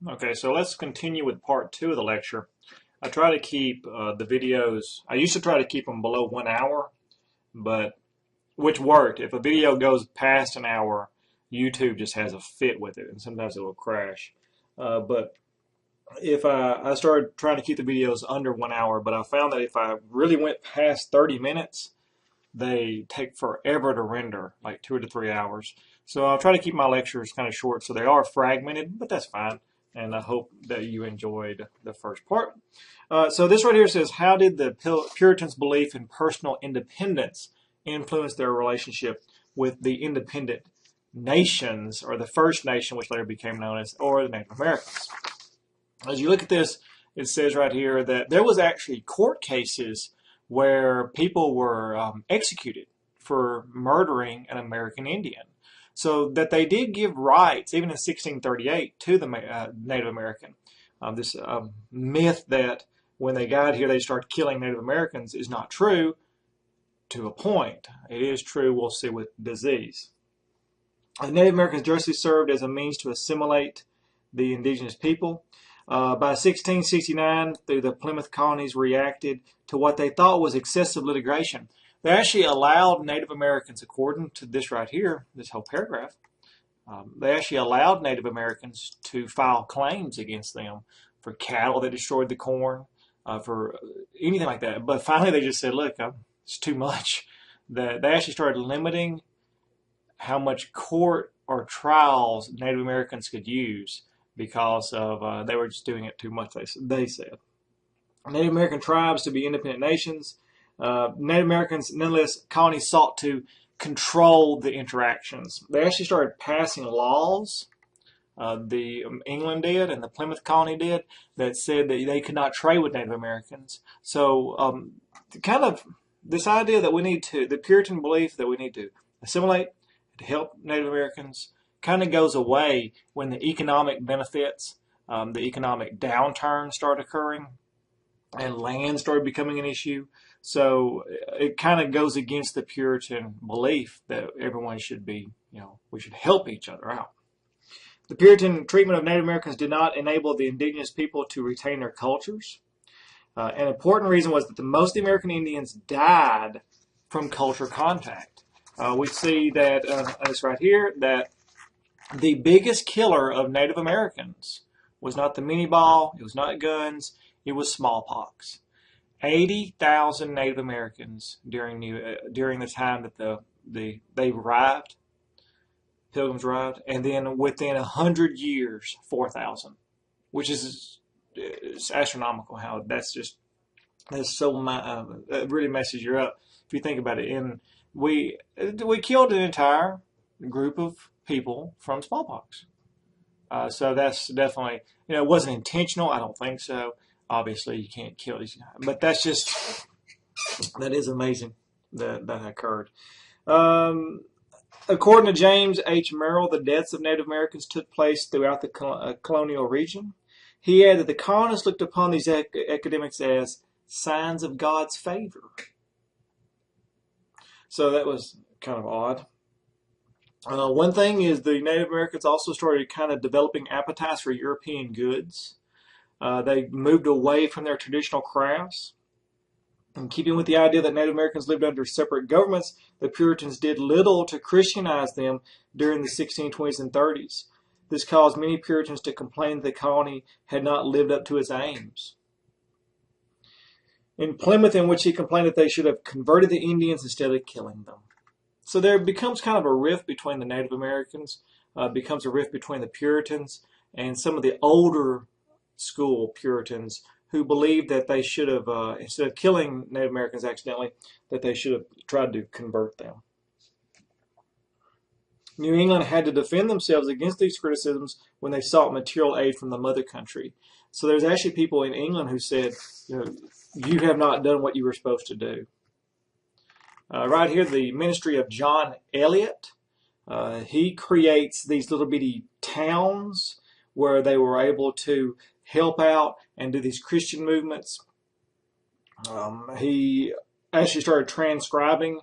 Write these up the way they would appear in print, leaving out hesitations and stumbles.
Okay, so let's continue with part two of the lecture. I try to keep the videos, I used to try to keep them below 1 hour, but which worked. If a video goes past an hour, YouTube just has a fit with it, and sometimes it will crash. But if I started trying to keep the videos under 1 hour, but I found that if I really went past 30 minutes, they take forever to render, like 2 to 3 hours. So I'll try to keep my lectures kind of short, so they are fragmented, but that's fine. And I hope that you enjoyed the first part. So this right here says, how did the Puritans' belief in personal independence influence their relationship with the independent nations, or the First Nation, which later became known as, or the Native Americans? As you look at this, it says right here that there was actually court cases where people were executed for murdering an American Indian. So that they did give rights, even in 1638, to the Native American. This myth that when they got here they started killing Native Americans is not true, to a point. It is true, we'll see, with disease. Native Americans justly served as a means to assimilate the indigenous people. By 1669, the Plymouth colonies reacted to what they thought was excessive litigation. They actually allowed Native Americans, according to this right here, this whole paragraph, they actually allowed Native Americans to file claims against them for cattle that destroyed the corn, for anything like that. But finally they just said, look, it's too much. They actually started limiting how much court or trials Native Americans could use because of they were just doing it too much, they said. Native American tribes to be independent nations. Native Americans, nonetheless, colonies sought to control the interactions. They actually started passing laws, the England did and the Plymouth colony did, that said that they could not trade with Native Americans. So kind of this idea that we need to, the Puritan belief that we need to assimilate, to help Native Americans, kind of goes away when the economic benefits, the economic downturn started occurring, and land started becoming an issue. So it kind of goes against the Puritan belief that everyone should be, we should help each other out. The Puritan treatment of Native Americans did not enable the indigenous people to retain their cultures. An important reason was that the most of the American Indians died from culture contact. We see that, this right here, that the biggest killer of Native Americans was not the mini ball, it was not guns, it was smallpox. 80,000 Native Americans during the time that they arrived, Pilgrims arrived, and then within 100 years, 4,000, which is astronomical. How that's so it really messes you up if you think about it. And we killed an entire group of people from smallpox. So that's definitely, it wasn't intentional. I don't think so. Obviously, you can't kill these guys, but that is amazing that occurred. According to James H. Merrill, the deaths of Native Americans took place throughout the colonial region. He added that the colonists looked upon these epidemics as signs of God's favor. So that was kind of odd. One thing is the Native Americans also started kind of developing appetites for European goods. They moved away from their traditional crafts. In keeping with the idea that Native Americans lived under separate governments, the Puritans did little to Christianize them during the 1620s and 30s. This caused many Puritans to complain that the colony had not lived up to its aims. In Plymouth, in which he complained that they should have converted the Indians instead of killing them. So there becomes kind of a rift between the Native Americans, becomes a rift between the Puritans and some of the older school Puritans who believed that they should have, instead of killing Native Americans accidentally, that they should have tried to convert them. New England had to defend themselves against these criticisms when they sought material aid from the mother country. So there's actually people in England who said, you have not done what you were supposed to do. Right here, the ministry of John Eliot, he creates these little bitty towns where they were able to help out and do these Christian movements. He actually started transcribing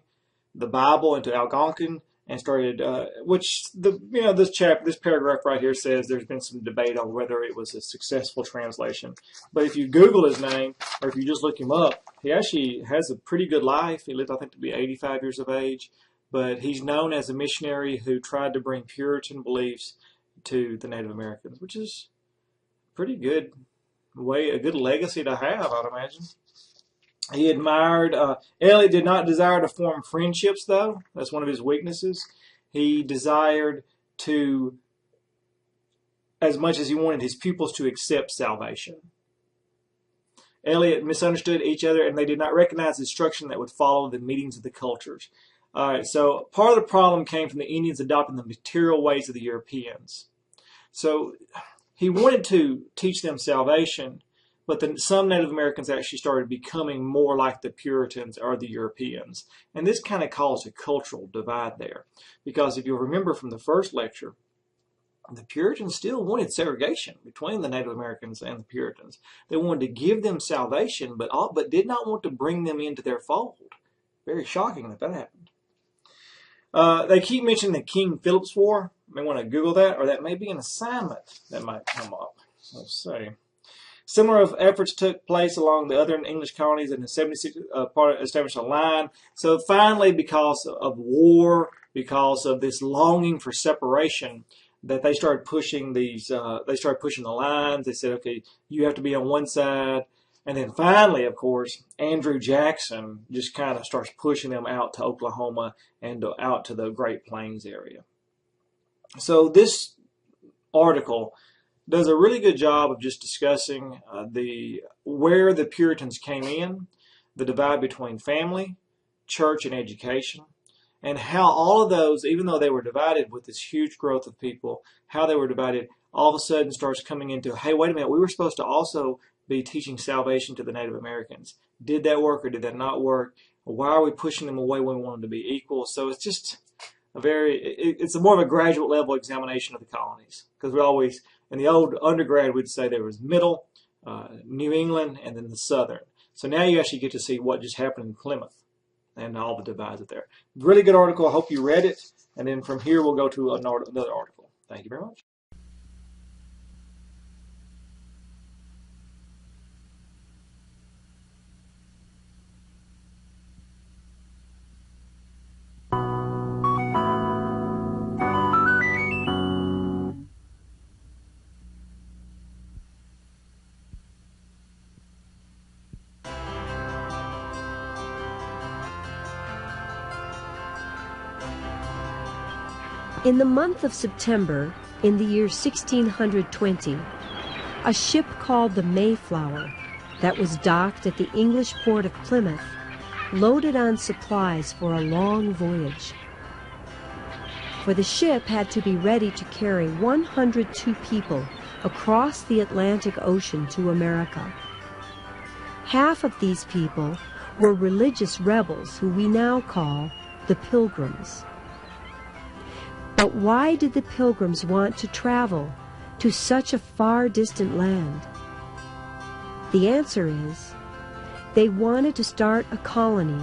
the Bible into Algonquin and started, this paragraph right here says there's been some debate on whether it was a successful translation. But if you Google his name, or if you just look him up, he actually has a pretty good life. He lived, I think, to be 85 years of age. But he's known as a missionary who tried to bring Puritan beliefs to the Native Americans, which is pretty good a good legacy to have, I'd imagine. He admired, Eliot did not desire to form friendships, though. That's one of his weaknesses. He desired to, as much as he wanted his pupils to accept salvation. Eliot misunderstood each other, and they did not recognize the instruction that would follow the meetings of the cultures. All right, so part of the problem came from the Indians adopting the material ways of the Europeans. So he wanted to teach them salvation, but then some Native Americans actually started becoming more like the Puritans or the Europeans. And this kind of caused a cultural divide there. Because if you'll remember from the first lecture, the Puritans still wanted segregation between the Native Americans and the Puritans. They wanted to give them salvation, but did not want to bring them into their fold. Very shocking that happened. They keep mentioning the King Philip's War. You may want to Google that, or that may be an assignment that might come up. Let's see. Similar efforts took place along the other English colonies in the 76 established a line. So finally, because of war, because of this longing for separation, that they started pushing these. They started pushing the lines. They said, "Okay, you have to be on one side." And then finally, of course, Andrew Jackson just kind of starts pushing them out to Oklahoma and out to the Great Plains area. So this article does a really good job of just discussing where the Puritans came in, the divide between family, church, and education, and how all of those, even though they were divided with this huge growth of people, how they were divided all of a sudden starts coming into, hey, wait a minute, we were supposed to also be teaching salvation to the Native Americans. Did that work or did that not work? Why are we pushing them away when we want them to be equal? So it's just it's more of a graduate level examination of the colonies. Because we always, in the old undergrad, we'd say there was middle, New England, and then the southern. So now you actually get to see what just happened in Plymouth and all the divides there. Really good article. I hope you read it. And then from here, we'll go to another article. Thank you very much. In the month of September, in the year 1620, a ship called the Mayflower, that was docked at the English port of Plymouth, loaded on supplies for a long voyage. For the ship had to be ready to carry 102 people across the Atlantic Ocean to America. Half of these people were religious rebels who we now call the Pilgrims. But why did the Pilgrims want to travel to such a far distant land? The answer is, they wanted to start a colony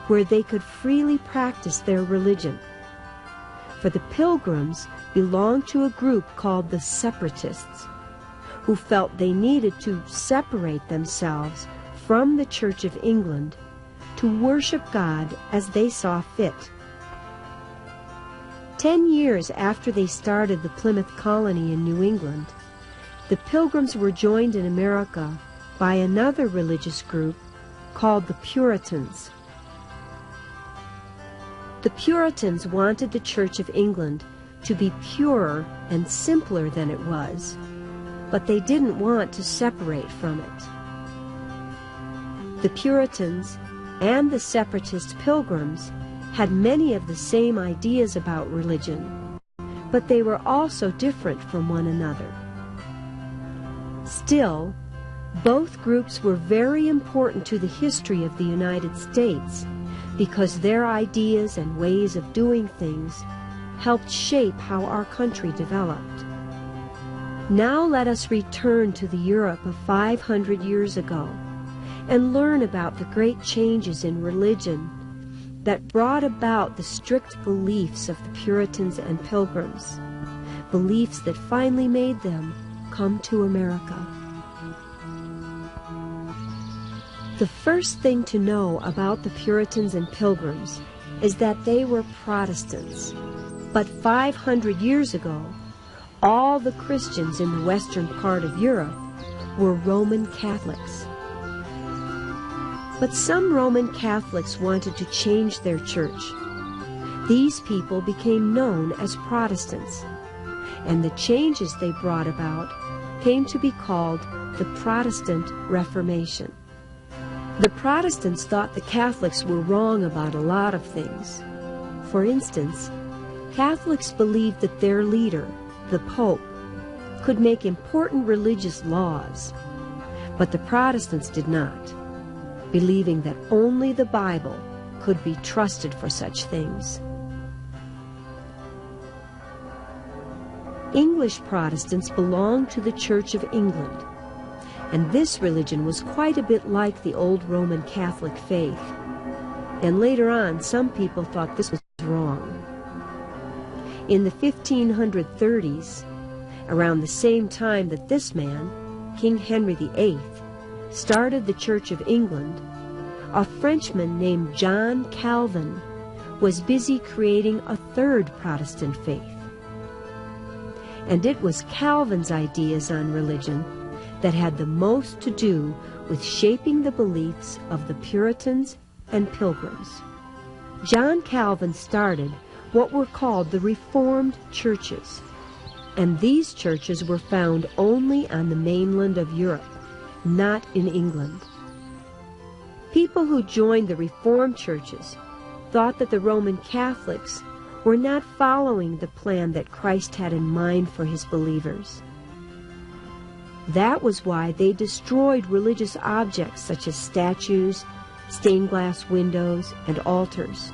where they could freely practice their religion. For the Pilgrims belonged to a group called the Separatists, who felt they needed to separate themselves from the Church of England to worship God as they saw fit. 10 years after they started the Plymouth colony in New England, the Pilgrims were joined in America by another religious group called the Puritans. The Puritans wanted the Church of England to be purer and simpler than it was, but they didn't want to separate from it. The Puritans and the separatist Pilgrims had many of the same ideas about religion, but they were also different from one another. Still, both groups were very important to the history of the United States because their ideas and ways of doing things helped shape how our country developed. Now let us return to the Europe of 500 years ago and learn about the great changes in religion that brought about the strict beliefs of the Puritans and Pilgrims, beliefs that finally made them come to America. The first thing to know about the Puritans and Pilgrims is that they were Protestants. But 500 years ago, all the Christians in the western part of Europe were Roman Catholics. But some Roman Catholics wanted to change their church. These people became known as Protestants, and the changes they brought about came to be called the Protestant Reformation. The Protestants thought the Catholics were wrong about a lot of things. For instance, Catholics believed that their leader, the Pope, could make important religious laws, but the Protestants did not, believing that only the Bible could be trusted for such things. English Protestants belonged to the Church of England, and this religion was quite a bit like the old Roman Catholic faith. And later on, some people thought this was wrong. In the 1530s, around the same time that this man, King Henry VIII, started the Church of England, a Frenchman named John Calvin was busy creating a third Protestant faith. And it was Calvin's ideas on religion that had the most to do with shaping the beliefs of the Puritans and Pilgrims. John Calvin started what were called the Reformed churches, and these churches were found only on the mainland of Europe, not in England. People who joined the Reformed churches thought that the Roman Catholics were not following the plan that Christ had in mind for his believers. That was why they destroyed religious objects such as statues, stained glass windows, and altars,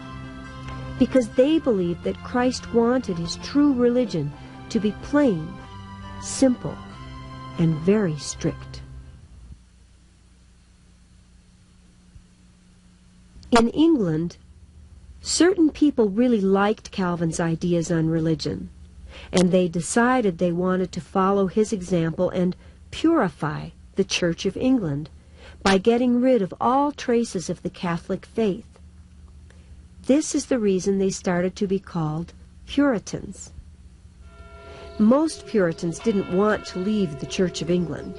because they believed that Christ wanted his true religion to be plain, simple, and very strict. In England, certain people really liked Calvin's ideas on religion, and they decided they wanted to follow his example and purify the Church of England by getting rid of all traces of the Catholic faith. This is the reason they started to be called Puritans. Most Puritans didn't want to leave the Church of England.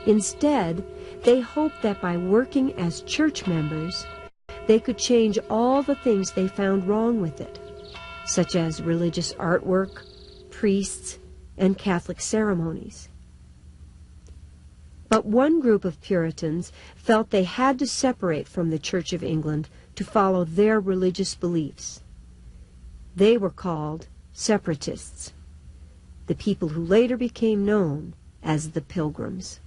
Instead, they hoped that by working as church members, they could change all the things they found wrong with it, such as religious artwork, priests, and Catholic ceremonies. But one group of Puritans felt they had to separate from the Church of England to follow their religious beliefs. They were called Separatists, the people who later became known as the Pilgrims.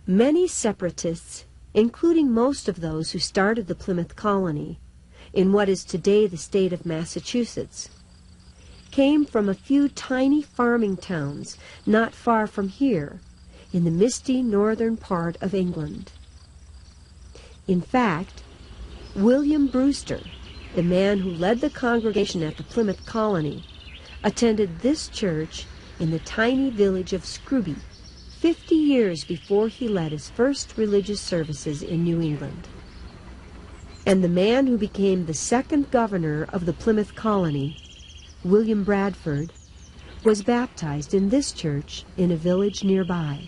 Many Separatists, including most of those who started the Plymouth Colony, in what is today the state of Massachusetts, came from a few tiny farming towns not far from here, in the misty northern part of England. In fact, William Brewster, the man who led the congregation at the Plymouth Colony, attended this church in the tiny village of Scrooby 50 years before he led his first religious services in New England. And the man who became the second governor of the Plymouth Colony, William Bradford, was baptized in this church in a village nearby.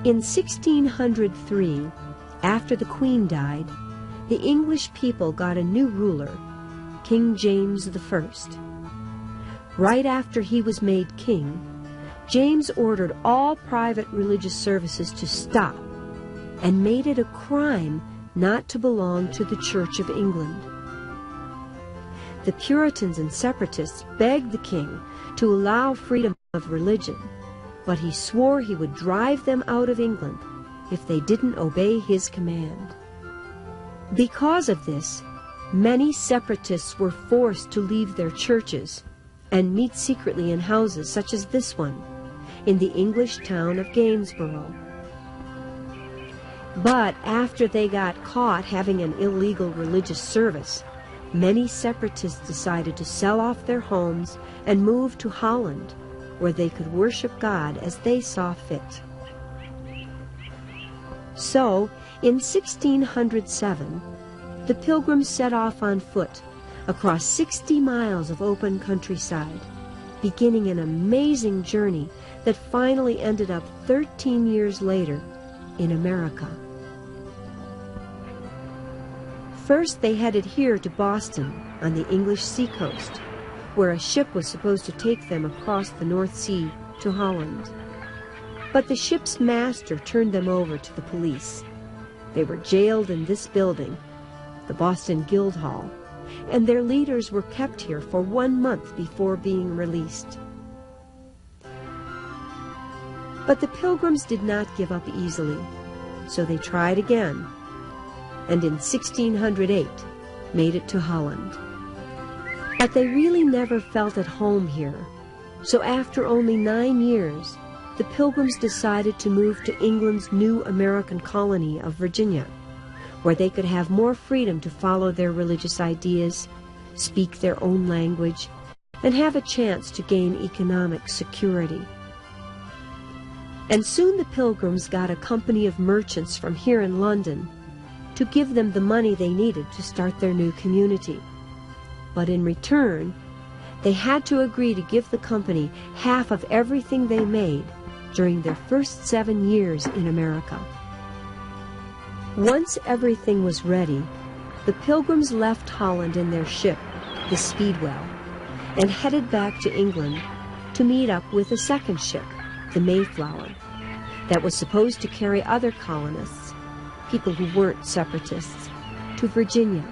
In 1603, after the Queen died, the English people got a new ruler, King James I. Right after he was made king, James ordered all private religious services to stop and made it a crime not to belong to the Church of England. The Puritans and Separatists begged the king to allow freedom of religion, but he swore he would drive them out of England if they didn't obey his command. Because of this, many Separatists were forced to leave their churches and meet secretly in houses such as this one, in the English town of Gainsborough. But after they got caught having an illegal religious service, many separatists decided to sell off their homes and move to Holland, where they could worship God as they saw fit. So, in 1607, the Pilgrims set off on foot across 60 miles of open countryside, beginning an amazing journey that finally ended up 13 years later in America. First, they headed here to Boston on the English seacoast, where a ship was supposed to take them across the North Sea to Holland. But the ship's master turned them over to the police. They were jailed in this building, the Boston Guildhall, and their leaders were kept here for 1 month before being released. But the Pilgrims did not give up easily, so they tried again, and in 1608 made it to Holland. But they really never felt at home here, so after only 9 years, the Pilgrims decided to move to England's new American colony of Virginia, where they could have more freedom to follow their religious ideas, speak their own language, and have a chance to gain economic security. And soon the Pilgrims got a company of merchants from here in London to give them the money they needed to start their new community. But in return, they had to agree to give the company half of everything they made during their first 7 years in America. Once everything was ready, the Pilgrims left Holland in their ship, the Speedwell, and headed back to England to meet up with a second ship, the Mayflower, that was supposed to carry other colonists, people who weren't separatists, to Virginia.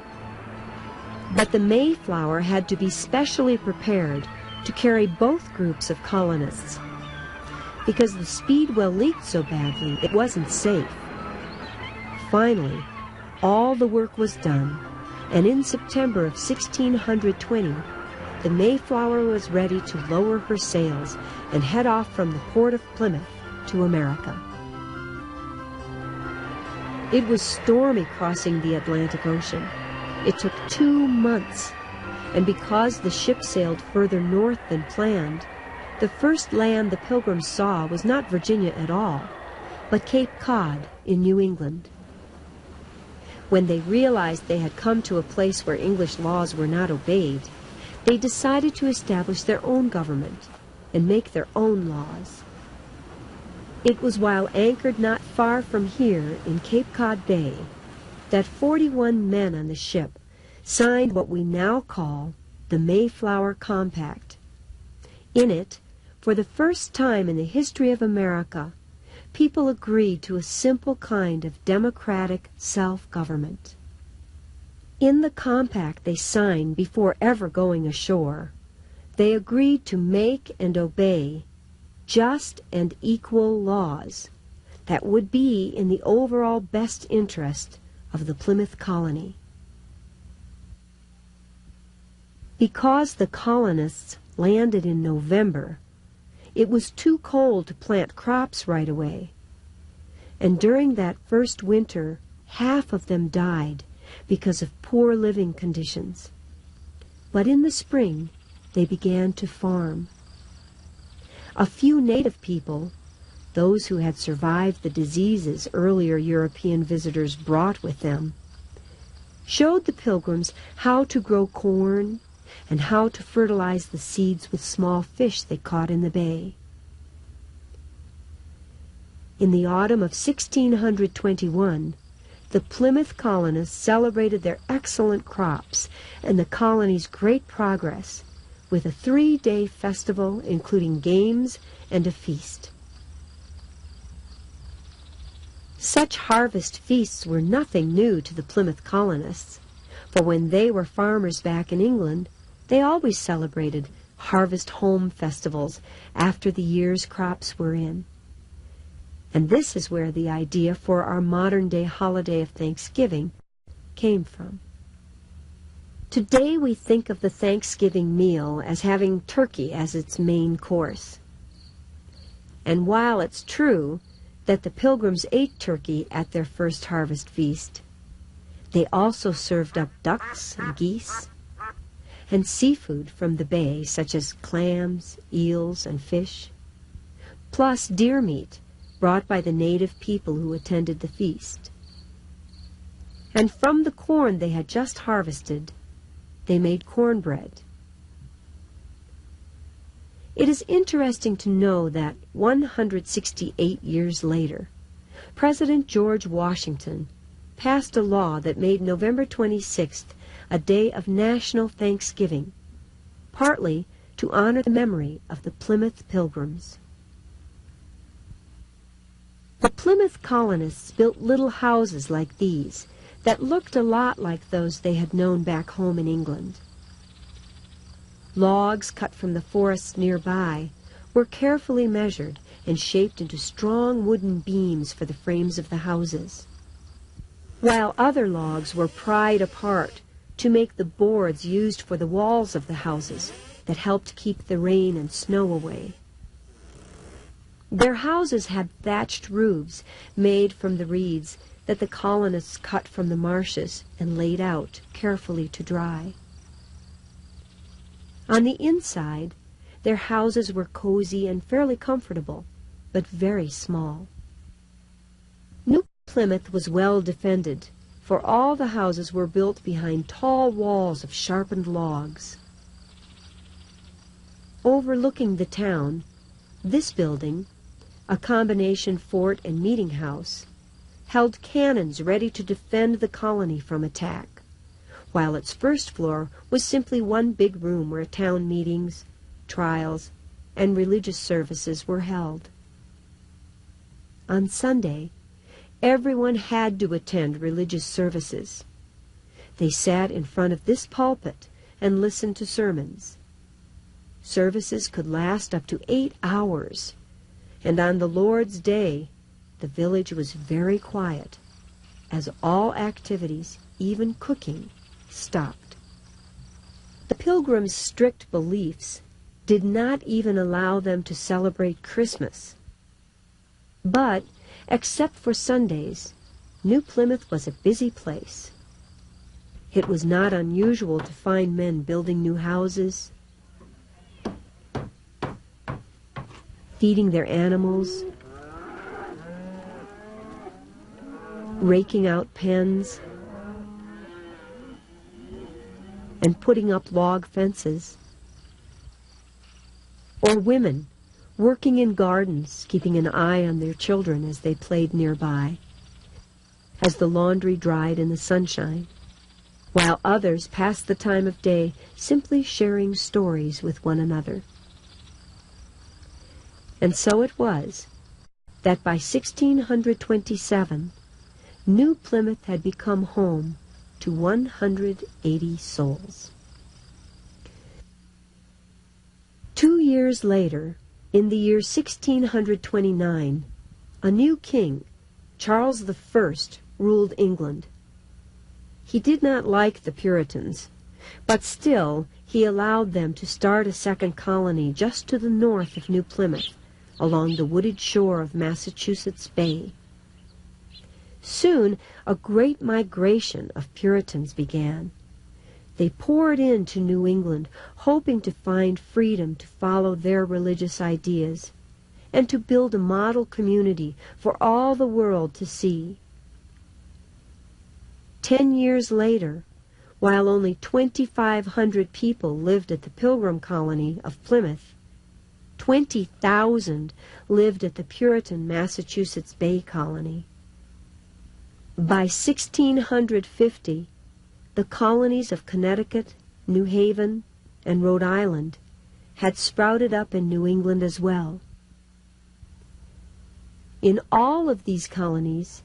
But the Mayflower had to be specially prepared to carry both groups of colonists. Because the Speedwell leaked so badly, it wasn't safe. Finally, all the work was done, and in September of 1620, the Mayflower was ready to lower her sails and head off from the port of Plymouth to America. It was stormy crossing the Atlantic Ocean. It took 2 months, and because the ship sailed further north than planned, the first land the Pilgrims saw was not Virginia at all, but Cape Cod in New England. When they realized they had come to a place where English laws were not obeyed, they decided to establish their own government and make their own laws. It was while anchored not far from here in Cape Cod Bay that 41 men on the ship signed what we now call the Mayflower Compact. In it, for the first time in the history of America, people agreed to a simple kind of democratic self-government. In the compact they signed before ever going ashore, they agreed to make and obey just and equal laws that would be in the overall best interest of the Plymouth colony. Because the colonists landed in November, it was too cold to plant crops right away. And during that first winter, half of them died because of poor living conditions. But in the spring, they began to farm. A few native people, those who had survived the diseases earlier European visitors brought with them, showed the Pilgrims how to grow corn and how to fertilize the seeds with small fish they caught in the bay. In the autumn of 1621, the Plymouth colonists celebrated their excellent crops and the colony's great progress with a 3-day festival including games and a feast. Such harvest feasts were nothing new to the Plymouth colonists, for when they were farmers back in England, they always celebrated harvest home festivals after the year's crops were in. And this is where the idea for our modern-day holiday of Thanksgiving came from. Today we think of the Thanksgiving meal as having turkey as its main course. And while it's true that the Pilgrims ate turkey at their first harvest feast. They also served up ducks and geese, and seafood from the bay, such as clams, eels, and fish, plus deer meat brought by the native people who attended the feast. And from the corn they had just harvested, they made cornbread. It is interesting to know that 168 years later, President George Washington passed a law that made November 26th a day of national thanksgiving, partly to honor the memory of the Plymouth Pilgrims. The Plymouth colonists built little houses like these that looked a lot like those they had known back home in England. Logs cut from the forests nearby were carefully measured and shaped into strong wooden beams for the frames of the houses, while other logs were pried apart to make the boards used for the walls of the houses that helped keep the rain and snow away. Their houses had thatched roofs made from the reeds that the colonists cut from the marshes and laid out carefully to dry. On the inside, their houses were cozy and fairly comfortable, but very small. New Plymouth was well defended, for all the houses were built behind tall walls of sharpened logs. Overlooking the town, this building, a combination fort and meeting house, held cannons ready to defend the colony from attack, while its first floor was simply one big room where town meetings, trials, and religious services were held. On Sunday, everyone had to attend religious services. They sat in front of this pulpit and listened to sermons. Services could last up to 8 hours, and on the Lord's Day, the village was very quiet, as all activities, even cooking, stopped. The Pilgrims' strict beliefs did not even allow them to celebrate Christmas. But, except for Sundays, New Plymouth was a busy place. It was not unusual to find men building new houses, feeding their animals, raking out pens, and putting up log fences, or women working in gardens, keeping an eye on their children as they played nearby, as the laundry dried in the sunshine, while others passed the time of day simply sharing stories with one another. And so it was that by 1627, New Plymouth had become home to 180 souls. 2 years later, in the year 1629, a new king, Charles I, ruled England. He did not like the Puritans, but still he allowed them to start a second colony just to the north of New Plymouth, along the wooded shore of Massachusetts Bay. Soon, a great migration of Puritans began. They poured into New England, hoping to find freedom to follow their religious ideas and to build a model community for all the world to see. 10 years later, while only 2,500 people lived at the Pilgrim colony of Plymouth, 20,000 lived at the Puritan Massachusetts Bay colony. By 1650, the colonies of Connecticut, New Haven, and Rhode Island had sprouted up in New England as well. In all of these colonies,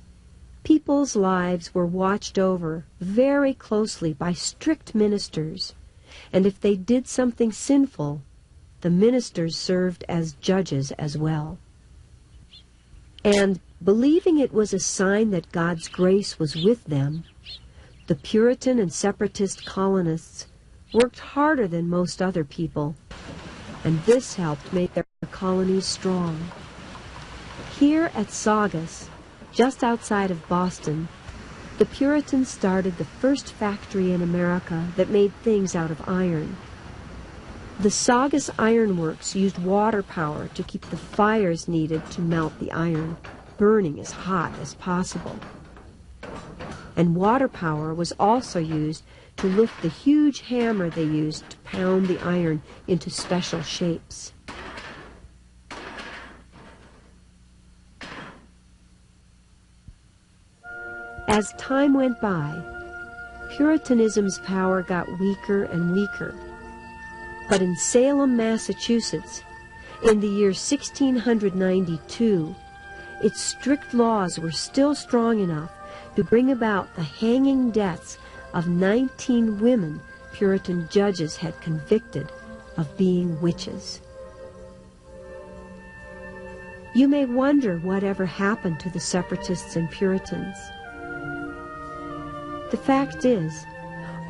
people's lives were watched over very closely by strict ministers, and if they did something sinful, the ministers served as judges as well. And, believing it was a sign that God's grace was with them, the Puritan and separatist colonists worked harder than most other people, and this helped make their colonies strong. Here at Saugus, just outside of Boston, the Puritans started the first factory in America that made things out of iron. The Saugus Iron Works used water power to keep the fires needed to melt the iron burning as hot as possible. And water power was also used to lift the huge hammer they used to pound the iron into special shapes. As time went by, Puritanism's power got weaker and weaker. But in Salem, Massachusetts, in the year 1692, its strict laws were still strong enough to bring about the hanging deaths of 19 women Puritan judges had convicted of being witches. You may wonder whatever happened to the Separatists and Puritans. The fact is,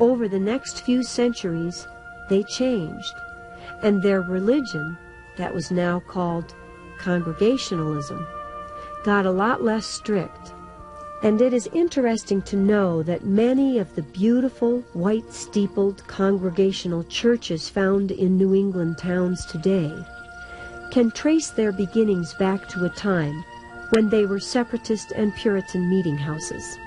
over the next few centuries, they changed, and their religion, that was now called Congregationalism, got a lot less strict. And it is interesting to know that many of the beautiful, white-steepled Congregational churches found in New England towns today can trace their beginnings back to a time when they were Separatist and Puritan meeting houses.